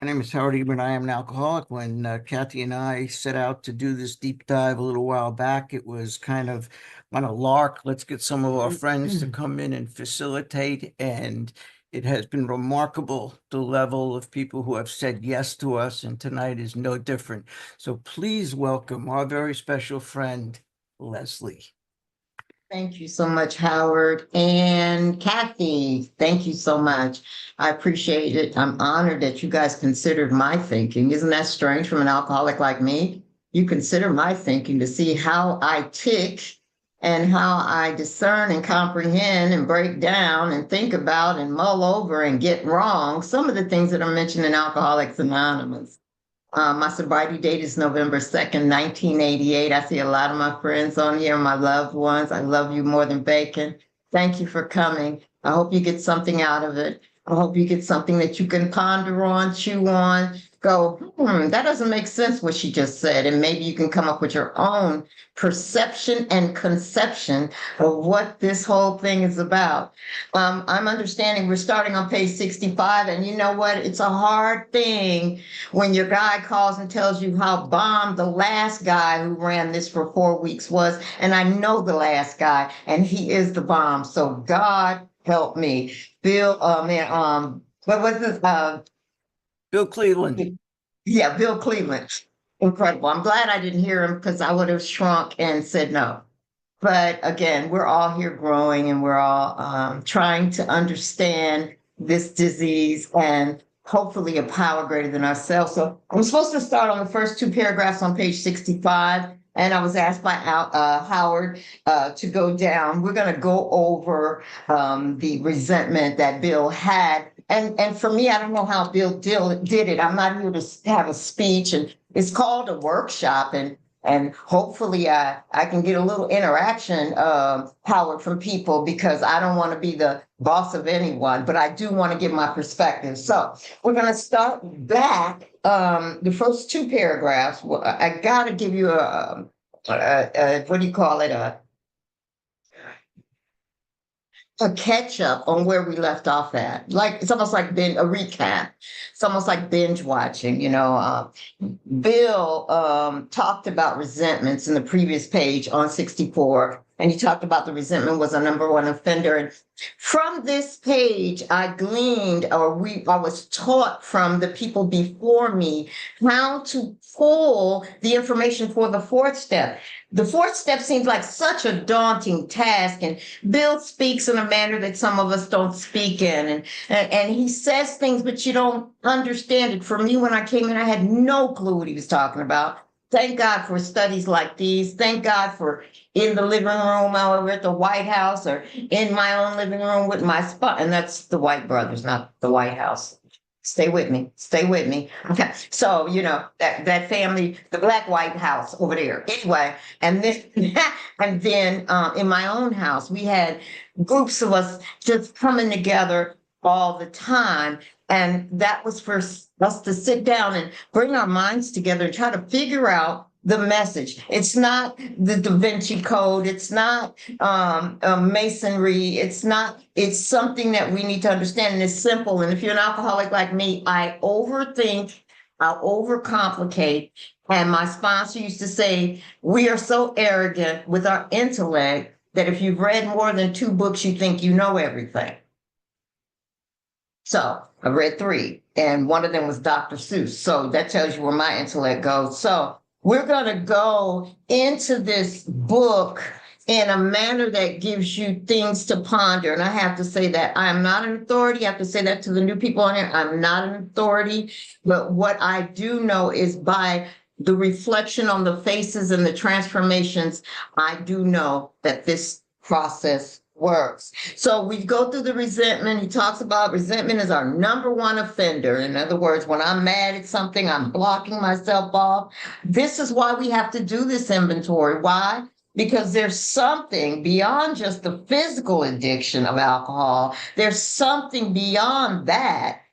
My name is Howard Ebert. I am an alcoholic. When Kathy and I set out to do this deep dive a little while back, it was kind of on a lark. Let's get some of our friends to come in and facilitate. And it has been remarkable the level of people who have said yes to us. And tonight is no different. So please welcome our very special friend, Leslie. Thank you so much, Howard and Kathy. Thank you so much. I appreciate it. I'm honored that you guys considered my thinking. Isn't that strange from an alcoholic like me? You consider my thinking to see how I tick and how I discern and comprehend and break down and think about and mull over and get wrong some of the things that are mentioned in Alcoholics Anonymous. My sobriety date is November 2nd, 1988. I see a lot of my friends on here, my loved ones. I love you more than bacon. Thank you for coming. I hope you get something out of it. I hope you get something that you can ponder on, chew on, go, that doesn't make sense what she just said. And maybe you can come up with your own perception and conception of what this whole thing is about. I'm understanding we're starting on page 65, and you know what? It's a hard thing when your guy calls and tells you how bomb the last guy who ran this for 4 weeks was. And I know the last guy, and he is the bomb. So God help me. Bill, what was this? Bill Cleveland. Yeah, Bill Cleveland. Incredible. I'm glad I didn't hear him because I would have shrunk and said no. But again, we're all here growing and we're all trying to understand this disease and hopefully a power greater than ourselves. So I'm supposed to start on the first two paragraphs on page 65. And I was asked by Howard to go down. We're going to go over the resentment that Bill had. And for me, I don't know how Bill did it. I'm not here to have a speech, and it's called a workshop. And hopefully I can get a little interaction, Howard, from people, because I don't want to be the boss of anyone, but I do want to give my perspective. So we're going to start back the first two paragraphs. Well, I got to give you what do you call it? A catch up on where we left off at. Like it's almost like a recap. It's almost like binge watching. Bill talked about resentments in the previous page on 64, and he talked about the resentment was a number one offender. And from this page, I gleaned, I was taught from the people before me how to pull the information for the fourth step. The fourth step seems like such a daunting task, and Bill speaks in a manner that some of us don't speak in, and he says things, but you don't understand it. For me, when I came in, I had no clue what he was talking about. Thank God for studies like these. Thank God for in the living room, however, at the White House, or in my own living room with my spot. And that's the White brothers, not the White House. Stay with me. Stay with me. Okay. So, that family, the Black White House over there. Anyway, and then, and then in my own house, we had groups of us just coming together all the time. And that was for us to sit down and bring our minds together and try to figure out the message. It's not the Da Vinci Code. It's not masonry. It's something that we need to understand. And it's simple. And if you're an alcoholic like me, I overthink, I overcomplicate. And my sponsor used to say, we are so arrogant with our intellect that if you've read more than 2 books, you think you know everything. So I read 3, and one of them was Dr. Seuss. So that tells you where my intellect goes. So we're going to go into this book in a manner that gives you things to ponder. And I have to say that I am not an authority. I have to say that to the new people on here. I'm not an authority. But what I do know is by the reflection on the faces and the transformations, I do know that this process works. So we go through the resentment. He talks about resentment is our number one offender. In other words, when I'm mad at something, I'm blocking myself off. This is why we have to do this inventory. Why? Because there's something beyond just the physical addiction of alcohol. There's something beyond that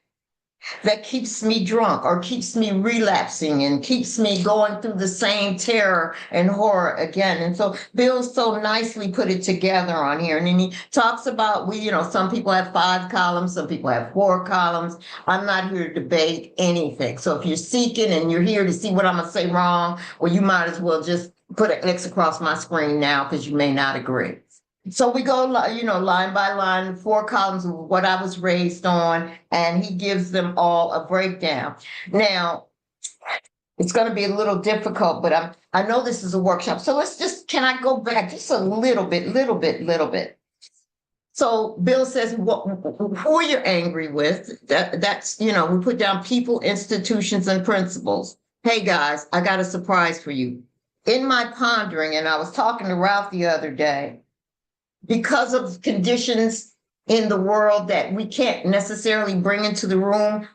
that keeps me drunk or keeps me relapsing and keeps me going through the same terror and horror again. And so Bill so nicely put it together on here. And then he talks about, some people have 5 columns, some people have 4 columns. I'm not here to debate anything. So if you're seeking and you're here to see what I'm going to say wrong, well, you might as well just put an X across my screen now because you may not agree. So we go, line by line, 4 columns of what I was raised on, and he gives them all a breakdown. Now, it's going to be a little difficult, but I know this is a workshop. So can I go back just a little bit? So Bill says, who are you angry with? That's, we put down people, institutions, and principles. Hey guys, I got a surprise for you. In my pondering, and I was talking to Ralph the other day, because of conditions in the world that we can't necessarily bring into the room,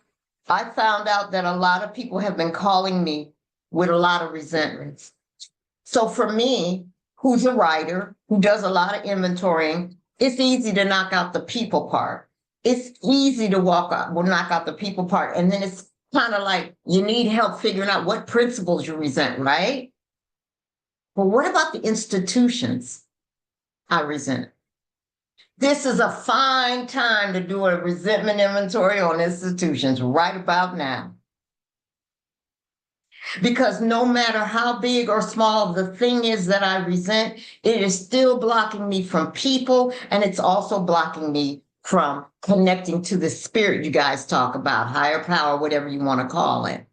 I found out that a lot of people have been calling me with a lot of resentments. So for me, who's a writer, who does a lot of inventorying, it's easy to knock out the people part. It's easy to knock out the people part. And then it's kind of like you need help figuring out what principles you resent, right? But what about the institutions I resent? This is a fine time to do a resentment inventory on institutions right about now. Because no matter how big or small the thing is that I resent, it is still blocking me from people, and it's also blocking me from connecting to the spirit you guys talk about, higher power, whatever you want to call it.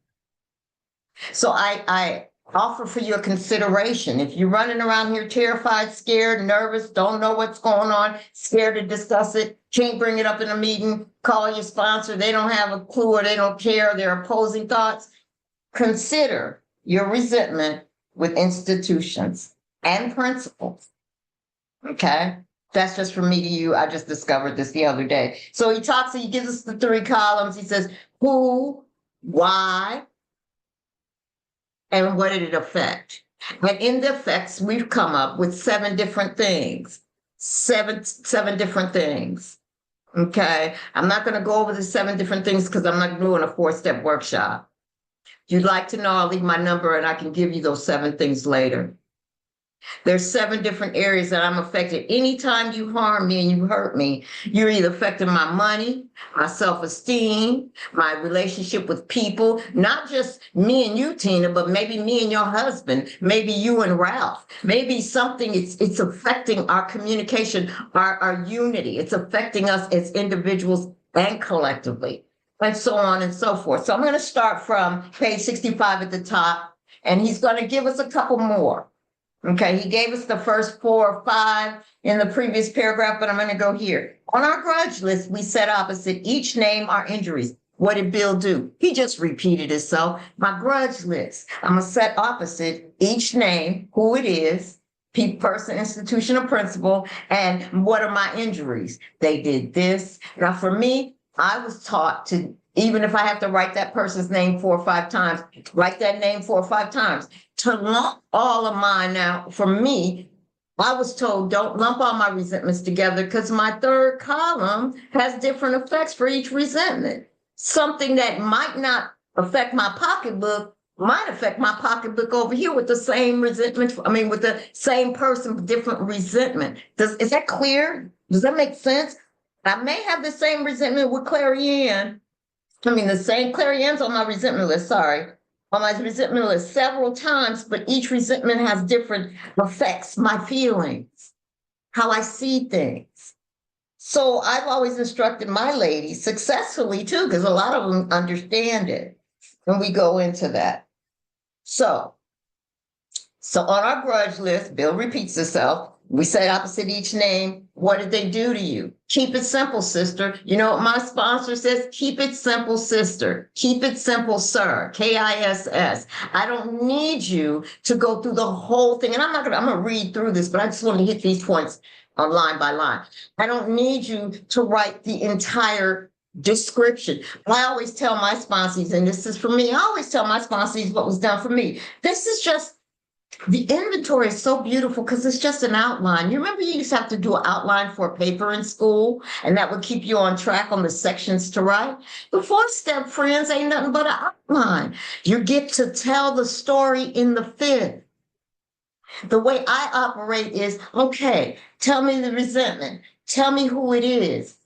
So I offer for your consideration. If you're running around here terrified, scared, nervous, don't know what's going on, scared to discuss it, can't bring it up in a meeting, call your sponsor, they don't have a clue or they don't care, they're opposing thoughts, consider your resentment with institutions and principles. Okay? That's just from me to you. I just discovered this the other day. So he gives us the 3 columns. He says, who, why, and what did it affect? And in the effects, we've come up with 7 different things. Seven different things. Okay. I'm not going to go over the 7 different things because I'm not doing a 4-step workshop. If you'd like to know, I'll leave my number and I can give you those 7 things later. There's 7 different areas that I'm affected. Anytime you harm me and you hurt me, you're either affecting my money, my self-esteem, my relationship with people, not just me and you, Tina, but maybe me and your husband, maybe you and Ralph, maybe something, it's affecting our communication, our unity. It's affecting us as individuals and collectively, and so on and so forth. So I'm going to start from page 65 at the top, and he's going to give us a couple more. Okay, he gave us the first 4 or 5 in the previous paragraph, but I'm going to go here. On our grudge list, we set opposite each name our injuries. What did Bill do? He just repeated himself. My grudge list. I'm going to set opposite each name, who it is, person, institution, or principle, and what are my injuries? They did this. Now, for me, I was taught to, even if I have to write that person's name 4 or 5 times, write that name 4 or 5 times. To lump all of mine now, for me, I was told don't lump all my resentments together because my 3rd column has different effects for each resentment. Something that might not affect my pocketbook might affect my pocketbook over here with the same resentment. With the same person, different resentment. Is that clear? Does that make sense? I may have the same resentment with Clarianne. The same Clarianne's on my resentment list, sorry. On my resentment list several times, but each resentment has different effects, my feelings, how I see things. So I've always instructed my ladies successfully too, because a lot of them understand it. And we go into that. So on our grudge list, Bill repeats himself. We say opposite each name. What did they do to you? Keep it simple, sister. You know what my sponsor says? Keep it simple, sister. Keep it simple, sir. KISS. I don't need you to go through the whole thing. And I'm going to read through this, but I just want to hit these points on line by line. I don't need you to write the entire description. I always tell my sponsees, and this is for me, I always tell my sponsees what was done for me. This is just The inventory is so beautiful because it's just an outline. You remember you used to have to do an outline for a paper in school, and that would keep you on track on the sections to write? The fourth step, friends, ain't nothing but an outline. You get to tell the story in the fifth. The way I operate is, okay, tell me the resentment. Tell me who it is.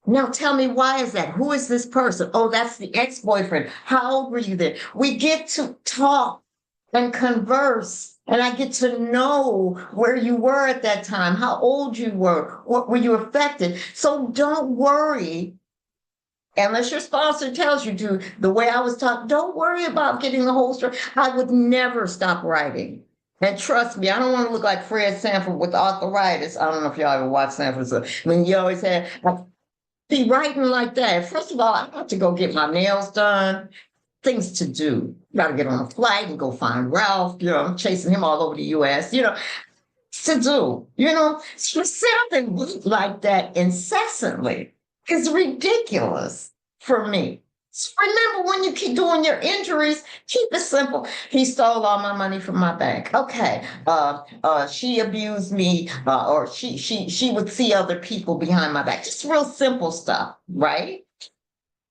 Now tell me, why is that? Who is this person? Oh, that's the ex-boyfriend. How old were you then? We get to talk and converse, and I get to know where you were at that time, how old you were, what were you affected. So don't worry, unless your sponsor tells you to, the way I was taught, don't worry about getting the whole story. I would never stop writing. And trust me, I don't want to look like Fred Sanford with arthritis. I don't know if y'all ever watched Sanford. So, I mean, you always had, be writing like that. First of all, I have to go get my nails done, things to do. Got to get on a flight and go find Ralph. You know, I'm chasing him all over the US, you know, to do, you know, so sit up and read like that incessantly is ridiculous for me. So remember, when you keep doing your injuries, keep it simple. He stole all my money from my bank. Okay. She abused me, or she would see other people behind my back. Just real simple stuff, right?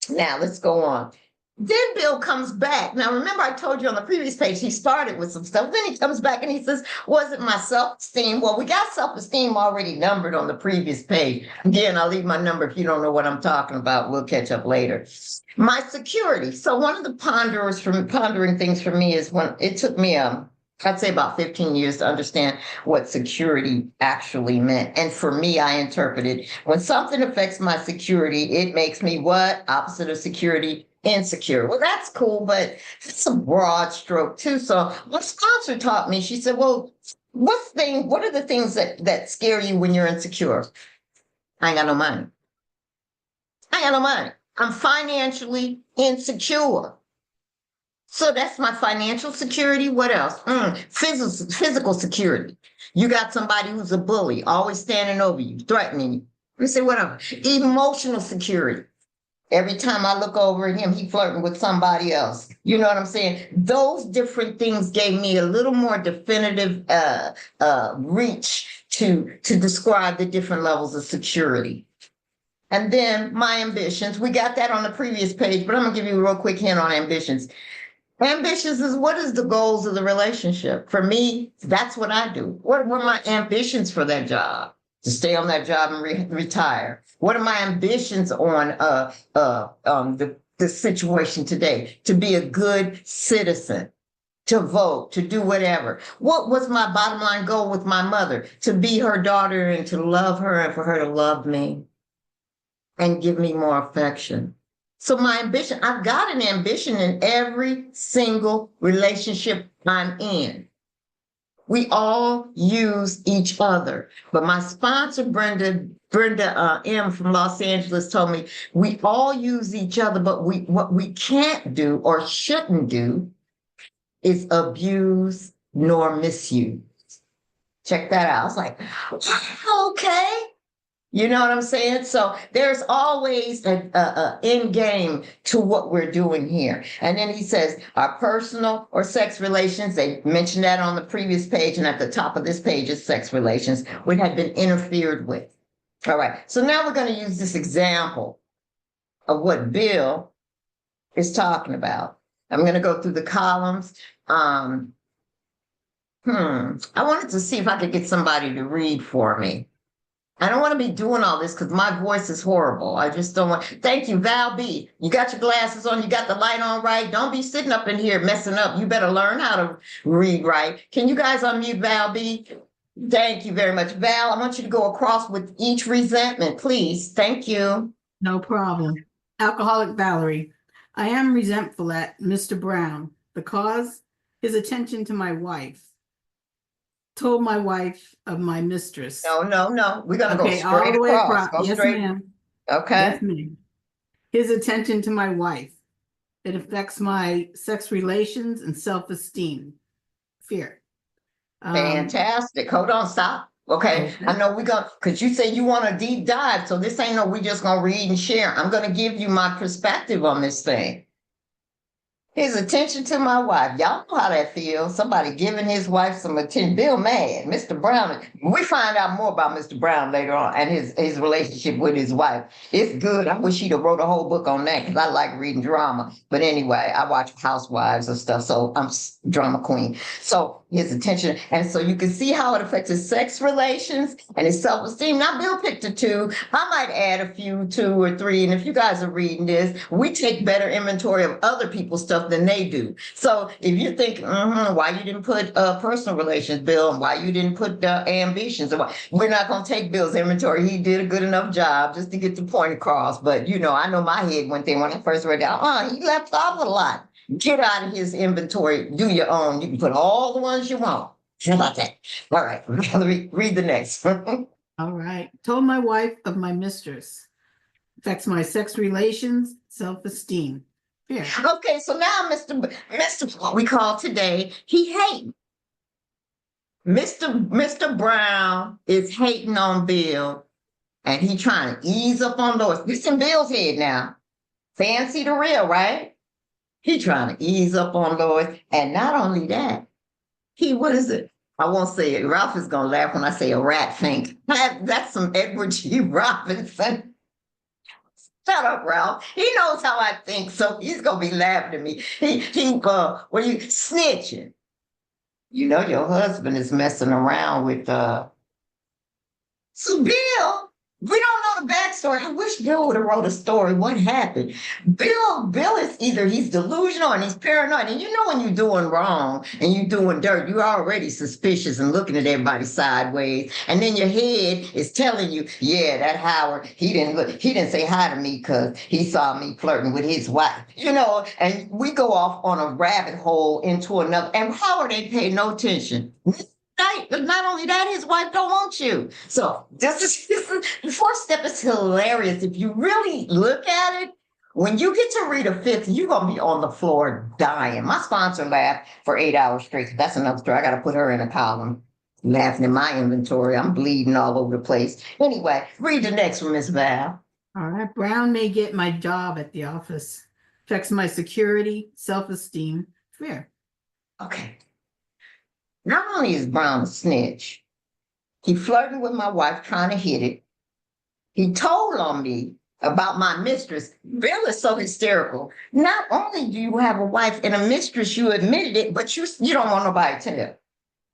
Now let's go on. Then Bill comes back. Now, remember, I told you on the previous page, he started with some stuff. Then he comes back and he says, was it my self-esteem? Well, we got self-esteem already numbered on the previous page. Again, I'll leave my number if you don't know what I'm talking about. We'll catch up later. My security. So one of the pondering things for me is when it took me, I'd say about 15 years to understand what security actually meant. And for me, I interpreted when something affects my security, it makes me what? Opposite of security, insecure. Well, that's cool, but it's a broad stroke too. So my sponsor taught me, she said, well, what are the things that scare you when you're insecure? I ain't got no money. I ain't got no money. I'm financially insecure. So that's my financial security. What else? Physical security. You got somebody who's a bully, always standing over you, threatening you. We say whatever. Emotional security. Every time I look over at him, he flirting with somebody else. You know what I'm saying? Those different things gave me a little more definitive reach to describe the different levels of security. And then my ambitions. We got that on the previous page, but I'm gonna give you a real quick hint on ambitions. Ambitions is, what is the goals of the relationship? For me, that's what I do. What were my ambitions for that job? To stay on that job and retire. What are my ambitions on the situation today? To be a good citizen, to vote, to do whatever. What was my bottom line goal with my mother? To be her daughter and to love her and for her to love me and give me more affection. So my ambition, I've got an ambition in every single relationship I'm in. We all use each other. But my sponsor, Brenda M from Los Angeles, told me we all use each other, but what we can't do or shouldn't do is abuse nor misuse. Check that out. I was like, okay. You know what I'm saying? So there's always an end game to what we're doing here. And then he says, our personal or sex relations, they mentioned that on the previous page, and at the top of this page is sex relations, which had been interfered with. All right, so now we're going to use this example of what Bill is talking about. I'm going to go through the columns. I wanted to see if I could get somebody to read for me. I don't want to be doing all this because my voice is horrible. I just don't want. Thank you, Val B. You got your glasses on. You got the light on right. Don't be sitting up in here messing up. You better learn how to read right. Can you guys unmute Val B? Thank you very much. Val, I want you to go across with each resentment, please. Thank you. No problem. Alcoholic Valerie. I am resentful at Mr. Brown. The cause? His attention to my wife. Told my wife of my mistress. No. We're going to go straight all the way across. across. Go Yes, straight. ma'am. Okay. Yes, ma'am. His attention to my wife. It affects my sex relations and self-esteem. Fear. Fantastic. Hold on, stop. Okay. I know we're going to, because you say you want a deep dive. So this ain't no, we just going to read and share. I'm going to give you my perspective on this thing. His attention to my wife. Y'all know how that feels. Somebody giving his wife some attention. Bill mad. Mr. Brown. We find out more about Mr. Brown later on and his relationship with his wife. It's good. I wish he'd have wrote a whole book on that because I like reading drama. But anyway, I watch Housewives and stuff, so I'm drama queen. So his attention, and so you can see how it affects his sex relations and his self-esteem. Now, Bill picked a two. I might add a few, 2 or 3. And if you guys are reading this, we take better inventory of other people's stuff than they do. So if you think, why you didn't put personal relations, Bill, and why you didn't put ambitions, we're not going to take Bill's inventory. He did a good enough job just to get the point across. But, I know my head went there when I first read it. He left off a lot. Get out of his inventory. Do your own. You can put all the ones you want. How about that? All right. Read the next. All right. Told my wife of my mistress. Affects my sex relations, self-esteem. Fear. Okay, so now Mr. What we call today, he hating. Mr. Brown is hating on Bill, and he trying to ease up on Lois. This in Bill's head now. Fancy the real, right? He trying to ease up on Lois, and not only that, what is it? I won't say it. Ralph is gonna laugh when I say a rat think. That's some Edward G. Robinson. Shut up, Ralph. He knows how I think, so he's gonna be laughing at me. What are you snitching? Your husband is messing around with So Bill, we don't know the backstory. I wish Bill would have wrote a story. What happened? Bill is either he's delusional and he's paranoid. And when you're doing wrong and you're doing dirt, you're already suspicious and looking at everybody sideways. And then your head is telling you, yeah, that Howard, he didn't say hi to me because he saw me flirting with his wife. And we go off on a rabbit hole into another. And Howard ain't paid no attention. Not only that, his wife don't want you. So this is the fourth step is hilarious. If you really look at it, when you get to read a fifth, you're gonna be on the floor dying. My sponsor laughed for 8 hours straight. That's another story. I gotta put her in a column. Laughing in my inventory. I'm bleeding all over the place. Anyway, read the next one, Miss Val. All right. Brown may get my job at the office. Affects my security, self-esteem, fear. Okay. Not only is Brown a snitch, he flirting with my wife, trying to hit it. He told on me about my mistress. Bill is so hysterical. Not only do you have a wife and a mistress, you admitted it, but you don't want nobody to tell.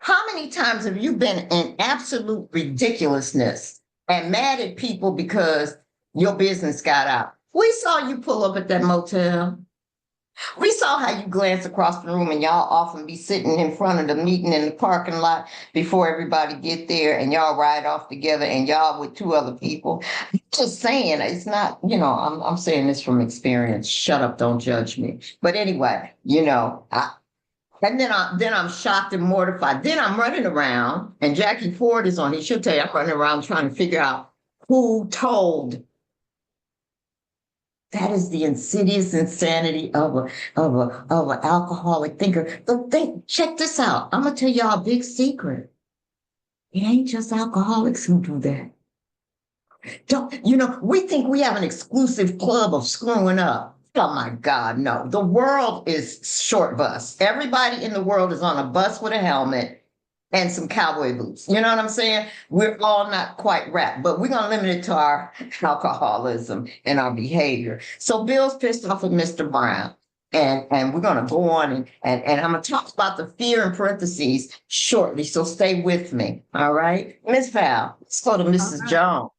How many times have you been in absolute ridiculousness and mad at people because your business got out? We saw you pull up at that motel. We saw how you glance across the room and y'all often be sitting in front of the meeting in the parking lot before everybody get there and y'all ride off together and y'all with 2 other people. Just saying, it's not, I'm saying this from experience. Shut up, don't judge me. But anyway, and then I'm shocked and mortified. Then I'm running around and Jackie Ford is on. He should tell you I'm running around trying to figure out who told. That is the insidious insanity of an alcoholic thinker. Check this out. I'm gonna tell y'all a big secret. It ain't just alcoholics who do that. We think we have an exclusive club of screwing up. Oh my God, no. The world is short bus. Everybody in the world is on a bus with a helmet and some cowboy boots. You know what I'm saying? We're all not quite wrapped, but we're going to limit it to our alcoholism and our behavior. So Bill's pissed off at Mr. Brown. And we're going to go on and I'm going to talk about the fear in parentheses shortly. So stay with me. All right. Miss Val, let's go to Mrs. Jones.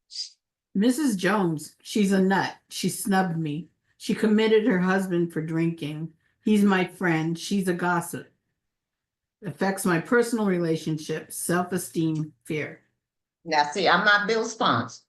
Mrs. Jones, she's a nut. She snubbed me. She committed her husband for drinking. He's my friend. She's a gossip. Affects my personal relationships, self-esteem, fear. Now, see, I'm not Bill's sponsor.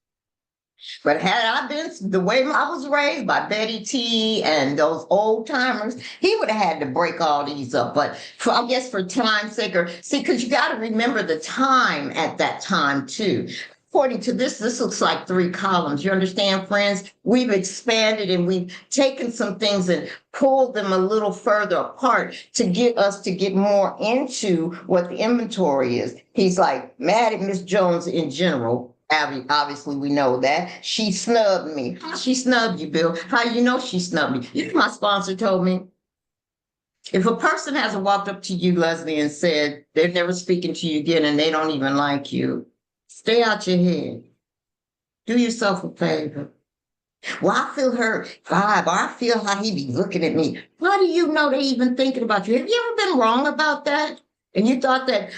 But had I been the way I was raised by Betty T and those old timers, he would have had to break all these up. But I guess for time's sake, because you got to remember the time at that time, too. According to this looks like 3 columns. You understand, friends? We've expanded and we've taken some things and pulled them a little further apart to get us to get more into what the inventory is. He's like mad at Miss Jones in general. Obviously, we know that. She snubbed me. How she snubbed you, Bill? How you know she snubbed me? My sponsor told me. If a person hasn't walked up to you, Leslie, and said they're never speaking to you again and they don't even like you, stay out your head. Do yourself a favor. Well, I feel her vibe, or I feel how he be looking at me. How do you know they even thinking about you? Have you ever been wrong about that? And you thought that,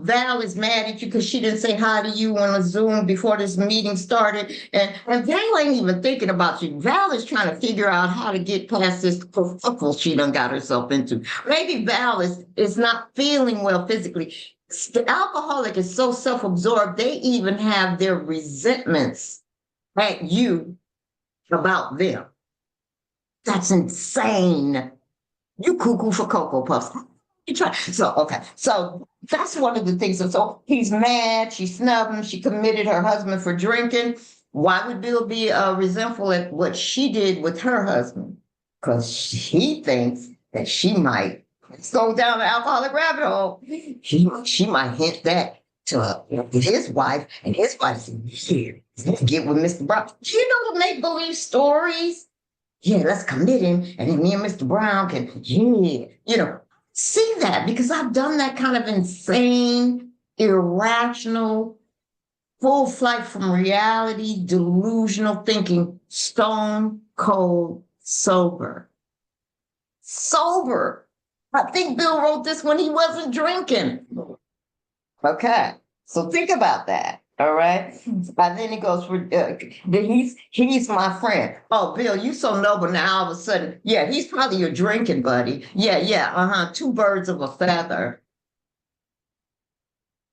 Val is mad at you because she didn't say hi to you on a Zoom before this meeting started. And Val ain't even thinking about you. Val is trying to figure out how to get past this kerfuffle she done got herself into. Maybe Val is not feeling well physically. The alcoholic is so self-absorbed, they even have their resentments at you about them. That's insane. You cuckoo for Cocoa Puffs. You try. So, okay. So that's one of the things. So he's mad. She snubbed him. She committed her husband for drinking. Why would Bill be resentful at what she did with her husband? Because he thinks that she might go down the alcoholic rabbit hole. She might hint that to his wife, and his wife said, "Here, get with Mr. Brown." You know the make believe stories. Yeah, let's commit him, and then me and Mr. Brown can, see that, because I've done that kind of insane, irrational, full flight from reality, delusional thinking, stone cold sober. Sober. I think Bill wrote this when he wasn't drinking. Okay, so think about that. All right. And then he goes for he's my friend. Oh, Bill, you so noble now. All of a sudden, yeah, he's probably your drinking buddy. Yeah. Two birds of a feather.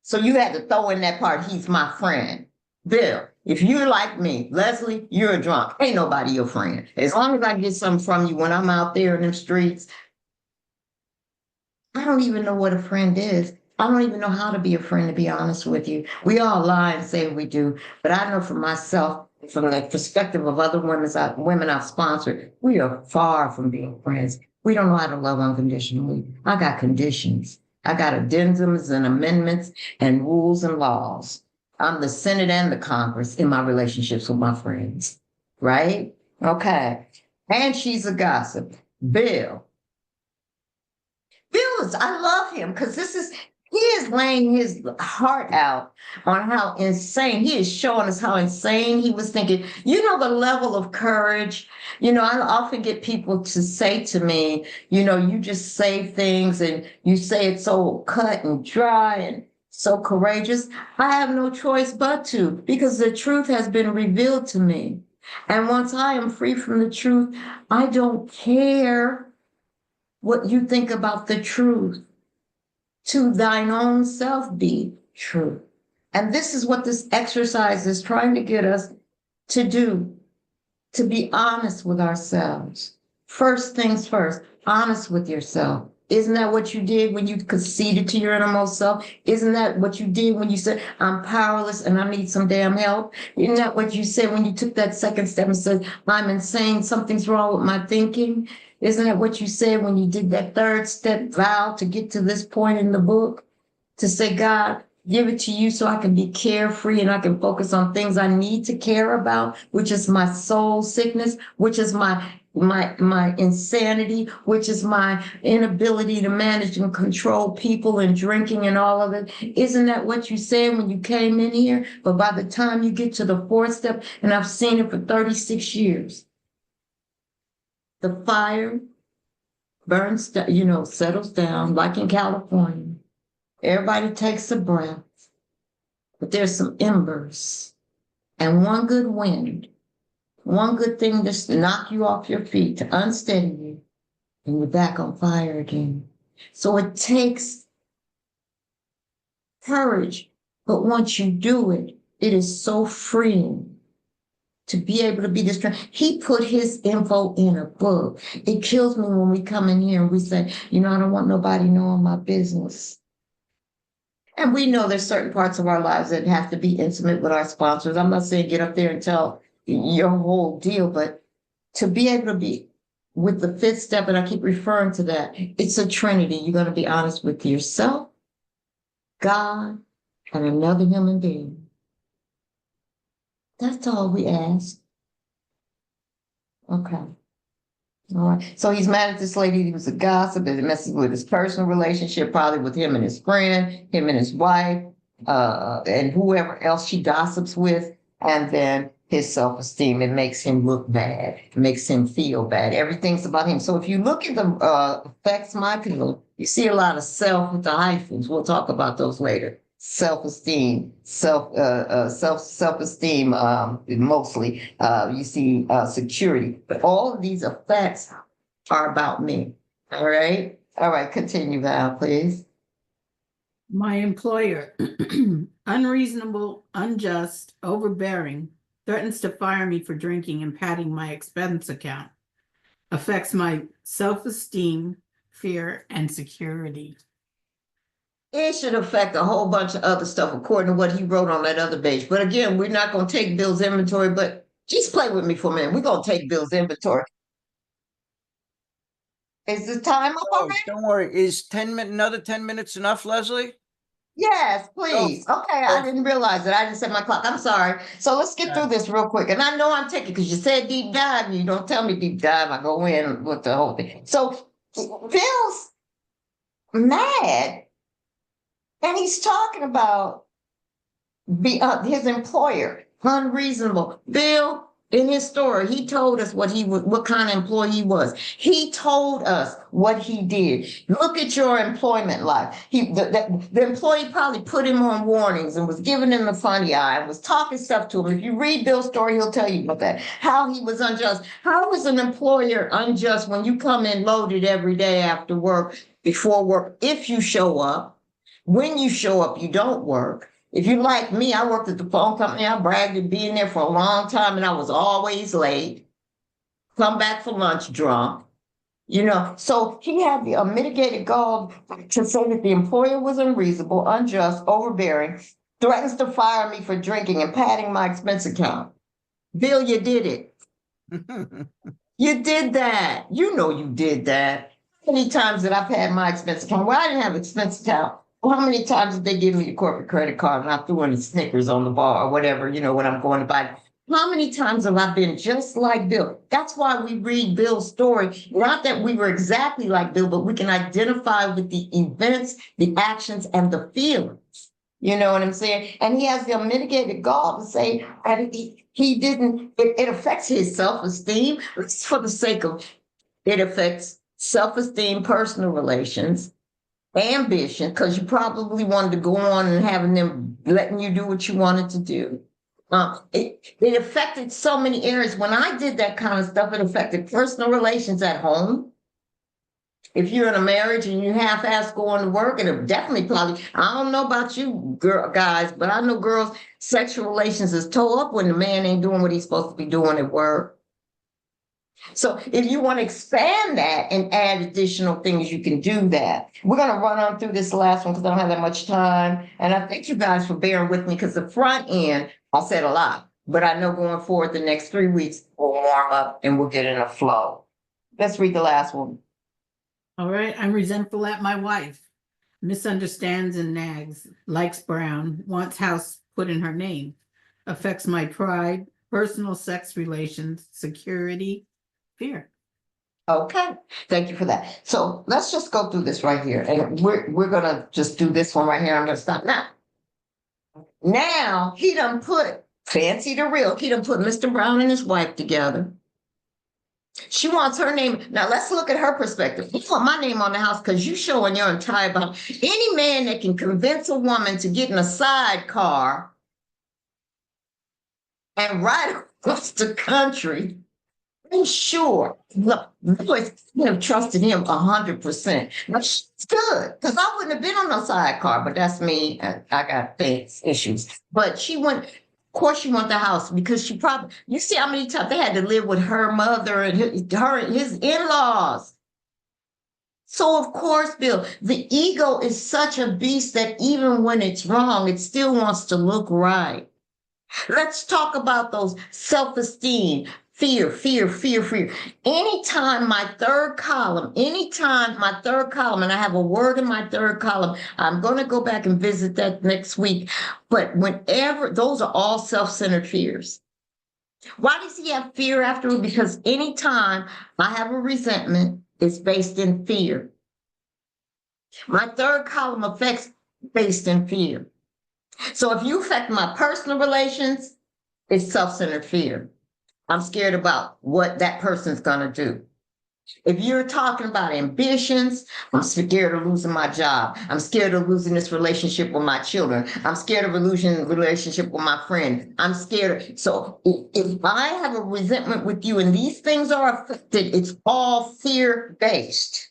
So you had to throw in that part. He's my friend. Bill, if you're like me, Leslie, you're a drunk. Ain't nobody your friend. As long as I get something from you when I'm out there in them streets, I don't even know what a friend is. I don't even know how to be a friend, to be honest with you. We all lie and say we do, but I know for myself, from the perspective of other women I've sponsored, we are far from being friends. We don't know how to love unconditionally. I got conditions. I got addendums and amendments and rules and laws. I'm the Senate and the Congress in my relationships with my friends, right? Okay. And she's a gossip. Bill is, I love him because he is laying his heart out on how insane, he is showing us how insane he was thinking. The level of courage. I often get people to say to me, you just say things and you say it so cut and dry and so courageous. I have no choice but to, because the truth has been revealed to me. And once I am free from the truth, I don't care what you think about the truth. To thine own self be true. And this is what this exercise is trying to get us to do, to be honest with ourselves. First things first, honest with yourself. Isn't that what you did when you conceded to your innermost self? Isn't that what you did when you said, I'm powerless and I need some damn help? Isn't that what you said when you took that second step and said, I'm insane, something's wrong with my thinking? Isn't that what you said when you did that third step vow to get to this point in the book? To say, God, give it to you so I can be carefree and I can focus on things I need to care about, which is my soul sickness, which is my insanity, which is my inability to manage and control people and drinking and all of it. Isn't that what you said when you came in here? But by the time you get to the fourth step, and I've seen it for 36 years, the fire burns, settles down, like in California. Everybody takes a breath, but there's some embers and one good wind, one good thing to knock you off your feet, to unsteady you, and you're back on fire again. So it takes courage, but once you do it, it is so freeing. To be able to be this. He put his info in a book. It kills me when we come in here and we say, I don't want nobody knowing my business. And we know there's certain parts of our lives that have to be intimate with our sponsors. I'm not saying get up there and tell your whole deal, but to be able to be with the fifth step, and I keep referring to that, it's a trinity. You're going to be honest with yourself, God, and another human being. That's all we ask. Okay. All right. So he's mad at this lady. He was a gossip. It messes with his personal relationship, probably with him and his friend, him and his wife, and whoever else she gossips with. And then his self-esteem, it makes him look bad. It makes him feel bad. Everything's about him. So if you look at the effects molecule, you see a lot of self with the hyphens. We'll talk about those later. Self-esteem, self-esteem, mostly. You see security, but all of these effects are about me. All right. All right. Continue, Val, please. My employer, unreasonable, unjust, overbearing, threatens to fire me for drinking and padding my expense account. Affects my self-esteem, fear, and security. It should affect a whole bunch of other stuff according to what he wrote on that other page. But again, we're not going to take Bill's inventory, but just play with me for a minute. We're going to take Bill's inventory. Is the time up Oh, already? don't worry. Is another 10 minutes enough, Leslie? Yes, please. Okay, I didn't realize it. I didn't set my clock. I'm sorry. So let's get through this real quick. And I know I'm taking because you said deep dive. You don't tell me deep dive. I go in with the whole thing. So Bill's mad, and he's talking about his employer, unreasonable. Bill, in his story, he told us what kind of employee he was. He told us what he did. Look at your employment life. The employee probably put him on warnings and was giving him the funny eye and was talking stuff to him. If you read Bill's story, he'll tell you about that. How he was unjust. How is an employer unjust when you come in loaded every day after work, before work, if you show up? When you show up, you don't work. If you like me, I worked at the phone company. I bragged at being there for a long time and I was always late. Come back for lunch drunk. So he had the mitigated gall to say that the employer was unreasonable, unjust, overbearing, threatens to fire me for drinking and padding my expense account. Bill, you did it. You did that. You did that. How many times did I pad my expense account? Well, I didn't have an expense account. Well, how many times did they give me the corporate credit card and I threw in the Snickers on the bar or whatever, when I'm going to buy? How many times have I been just like Bill? That's why we read Bill's story. Not that we were exactly like Bill, but we can identify with the events, the actions, and the feelings. You know what I'm saying? And he has the unmitigated gall to say that he didn't, it affects his self-esteem. It's for the sake of, it affects self-esteem, personal relations, ambition, because you probably wanted to go on and having them letting you do what you wanted to do. It affected so many areas. When I did that kind of stuff, it affected personal relations at home. If you're in a marriage and you half-ass going to work, and it definitely probably, I don't know about you guys, but I know girls, sexual relations is toe up when the man ain't doing what he's supposed to be doing at work. So if you want to expand that and add additional things, you can do that. We're going to run on through this last one because I don't have that much time. And I thank you guys for bearing with me because the front end, I said a lot, but I know going forward the next 3 weeks, we'll warm up and we'll get in a flow. Let's read the last one. All right. I'm resentful at my wife. Misunderstands and nags. Likes Brown. Wants house put in her name. Affects my pride, personal sex relations, security, fear. Okay, thank you for that. So let's just go through this right here. And we're gonna just do this one right here. I'm gonna stop now. Now he done put Fancy the Real, he done put Mr. Brown and his wife together. She wants her name. Now let's look at her perspective. You want my name on the house because you showing your entire body. Any man that can convince a woman to get in a sidecar and ride across the country, I'm sure. Look, I have trusted him 100%. That's good, because I wouldn't have been on no sidecar, but that's me. I got things, issues. But she went, of course she went the house because she probably, you see how many times they had to live with her mother and his in-laws. So of course, Bill, the ego is such a beast that even when it's wrong, it still wants to look right. Let's talk about those self-esteem, fear. Anytime my third column, and I have a word in my third column, I'm going to go back and visit that next week. But whenever, those are all self-centered fears. Why does he have fear afterward? Because anytime I have a resentment, it's based in fear. My third column affects based in fear. So if you affect my personal relations, it's self-centered fear. I'm scared about what that person's gonna do. If you're talking about ambitions, I'm scared of losing my job. I'm scared of losing this relationship with my children. I'm scared of losing a relationship with my friend. I'm scared. So if I have a resentment with you and these things are affected, it's all fear-based.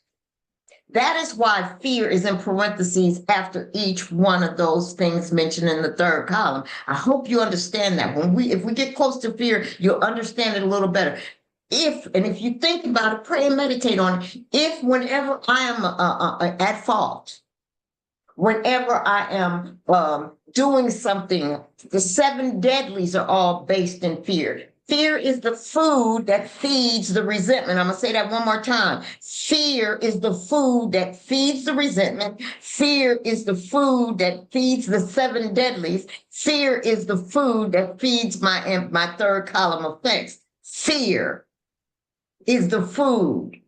That is why fear is in parentheses after each one of those things mentioned in the third column. I hope you understand that. If we get close to fear, you'll understand it a little better. If you think about it, pray and meditate on it. If whenever I am at fault, whenever I am doing something, the 7 deadlies are all based in fear. Fear is the food that feeds the resentment. I'm going to say that one more time. Fear is the food that feeds the resentment. Fear is the food that feeds the 7 deadlies. Fear is the food that feeds my third column effects. Fear is the food.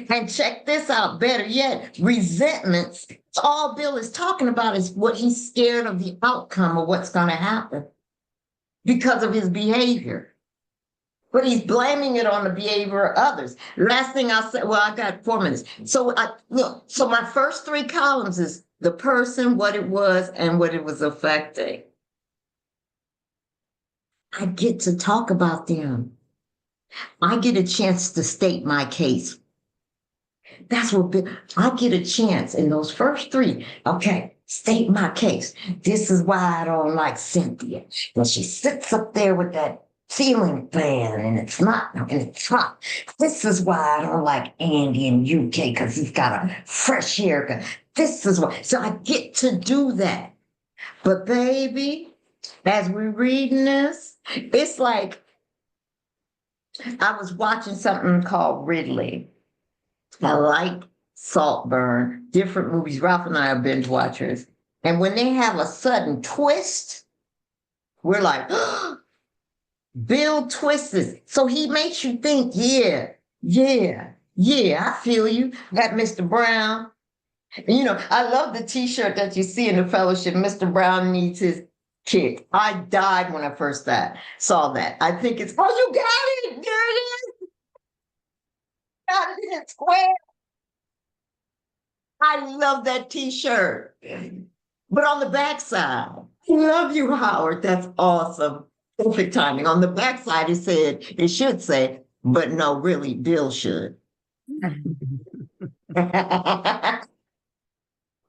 And check this out, better yet, resentments. All Bill is talking about is what he's scared of the outcome of what's going to happen because of his behavior. But he's blaming it on the behavior of others. Last thing I'll say, well, I got 4 minutes. So so my first 3 columns is the person, what it was, and what it was affecting. I get to talk about them. I get a chance to state my case. That's what I get a chance in those first 3. Okay, state my case. This is why I don't like Cynthia. When she sits up there with that ceiling fan and it's not. This is why I don't like Andy in UK because he's got a fresh haircut. This is why. So I get to do that. But baby, as we're reading this, it's like I was watching something called Ridley. I like Saltburn, different movies. Ralph and I are binge watchers. And when they have a sudden twist, we're like, oh, Bill twists. So he makes you think, yeah, I feel you. That Mr. Brown. And, I love the t-shirt that you see in the fellowship. Mr. Brown needs his kick. I died when I first saw that. I think it's, oh, you got it. There it is. Got it in square. I love that t-shirt. But on the backside, I love you, Howard. That's awesome. Perfect timing. On the backside, it should say, but no, really, Bill should.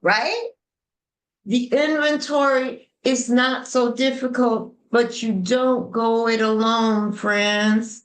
Right? The inventory is not so difficult, but you don't go it alone, friends.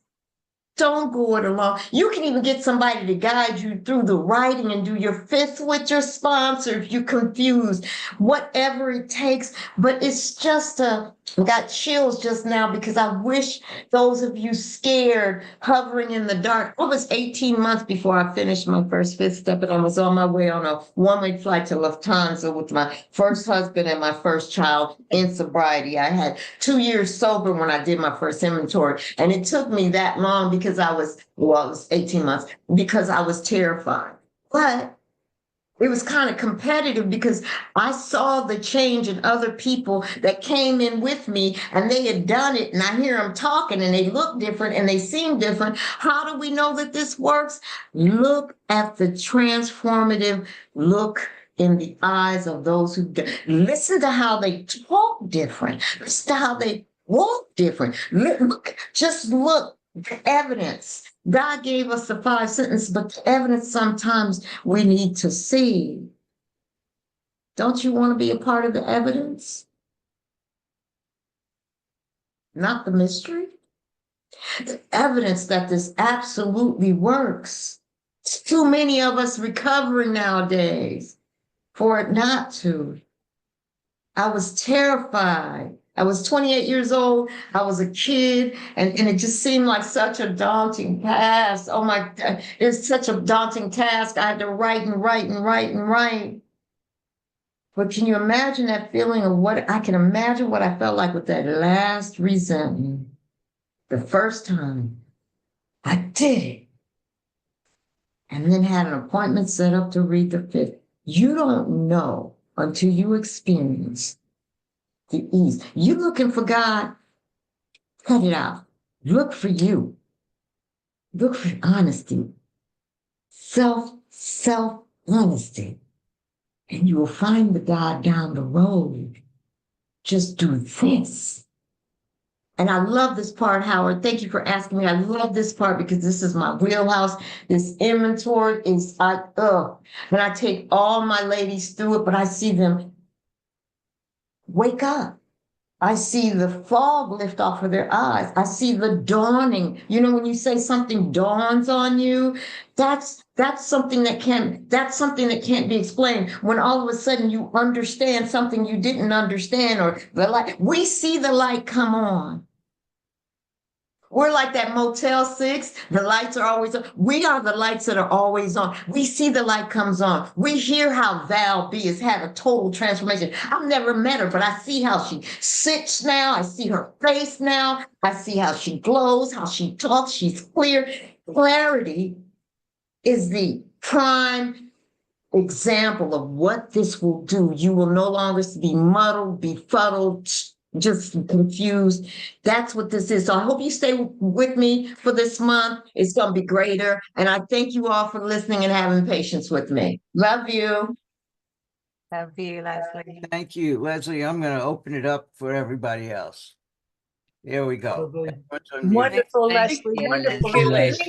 Don't go it alone. You can even get somebody to guide you through the writing and do your 5th with your sponsor if you're confused, whatever it takes. But it's just I got chills just now because I wish those of you scared, hovering in the dark. It was 18 months before I finished my first 5th step, and I was on my way on a one-way flight to Lufthansa with my first husband and my first child in sobriety. I had 2 years sober when I did my first inventory, and it took me that long because it was 18 months because I was terrified. But it was kind of competitive because I saw the change in other people that came in with me and they had done it, and I hear them talking and they look different and they seem different. How do we know that this works? Look at the transformative look in the eyes of those who listen to how they talk different. Listen to how they walk different. Just look. The evidence. God gave us the 5 sentences, but the evidence sometimes we need to see. Don't you want to be a part of the evidence? Not the mystery. The evidence that this absolutely works. It's too many of us recovering nowadays for it not to. I was terrified. I was 28 years old. I was a kid, and it just seemed like such a daunting task. Oh my God, it's such a daunting task. I had to write and write and write and write. But can you imagine that feeling of I can imagine what I felt like with that last resentment. the first time I did it, and then had an appointment set up to read the fifth. You don't know until you experience the ease. You looking for God? Cut it out. Look for you. Look for honesty. Self honesty. And you will find the God down the road. Just do this. And I love this part, Howard. Thank you for asking me. I love this part because this is my wheelhouse. This inventory is and I take all my ladies through it, but I see them wake up. I see the fog lift off of their eyes. I see the dawning. You know, when you say something dawns on you, that's something that can't be explained. When all of a sudden you understand something you didn't understand, or the light, we see the light come on. We're like that Motel 6. The lights are always on. We are the lights that are always on. We see the light comes on. We hear how Val B has had a total transformation. I've never met her, but I see how she sits now. I see her face now. I see how she glows, how she talks. She's clear. Clarity is the prime example of what this will do. You will no longer be muddled, befuddled, just confused. That's what this is. So I hope you stay with me for this month. It's going to be greater. And I thank you all for listening and having patience with me. Love you. Love you, Leslie. Thank you, Leslie. I'm going to open it up for everybody else. Here we go. Probably. Everyone's unmuted. Wonderful, Thank Leslie. you, Wonderful. Leslie.